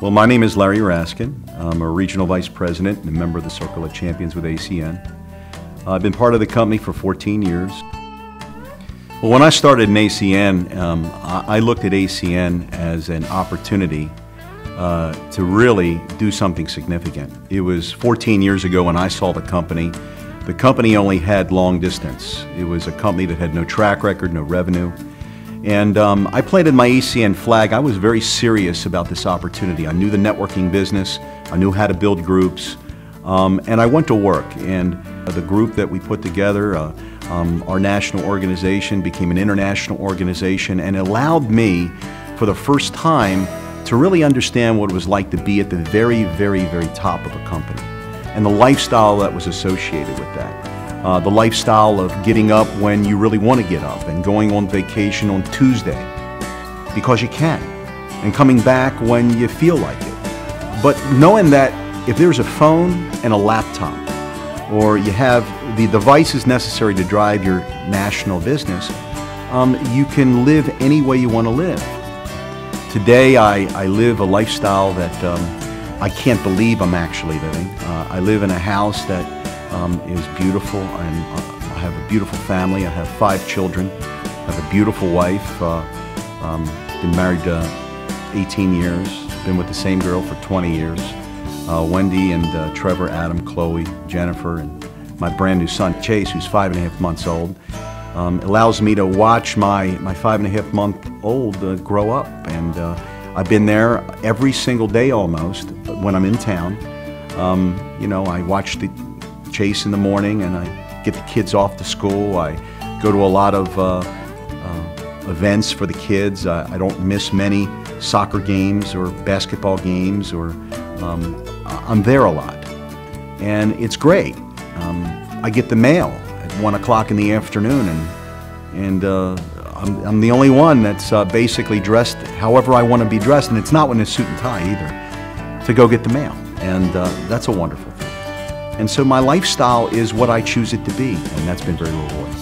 Well, my name is Larry Raskin. I'm a Regional Vice President and a member of the Circle of Champions with ACN. I've been part of the company for 14 years. Well, when I started in ACN, I looked at ACN as an opportunity to really do something significant. It was 14 years ago when I saw the company. The company only had long distance. It was a company that had no track record, no revenue. And I planted my ACN flag. I was very serious about this opportunity. I knew the networking business. I knew how to build groups. And I went to work. And the group that we put together, our national organization, became an international organization, and it allowed me, for the first time, to really understand what it was like to be at the very, very, very top of a company, and the lifestyle that was associated with that. The lifestyle of getting up when you really want to get up and going on vacation on Tuesday because you can, and coming back when you feel like it. But knowing that if there's a phone and a laptop, or you have the devices necessary to drive your national business, you can live any way you want to live. Today I live a lifestyle that I can't believe I'm actually living. I live in a house that is beautiful, and I have a beautiful family. I have 5 children. I have a beautiful wife. Been married 18 years. Been with the same girl for 20 years. Wendy and Trevor, Adam, Chloe, Jennifer, and my brand new son Chase, who's 5.5 months old. Allows me to watch my 5.5-month-old grow up, and I've been there every single day almost when I'm in town. You know, I watch Chase in the morning, and I get the kids off to school. I go to a lot of events for the kids. I don't miss many soccer games or basketball games, or I'm there a lot, and it's great. I get the mail at 1 o'clock in the afternoon, and I'm the only one that's basically dressed however I want to be dressed, and it's not in a suit and tie either, to go get the mail, and that's a wonderful thing. And so my lifestyle is what I choose it to be, and that's been very rewarding.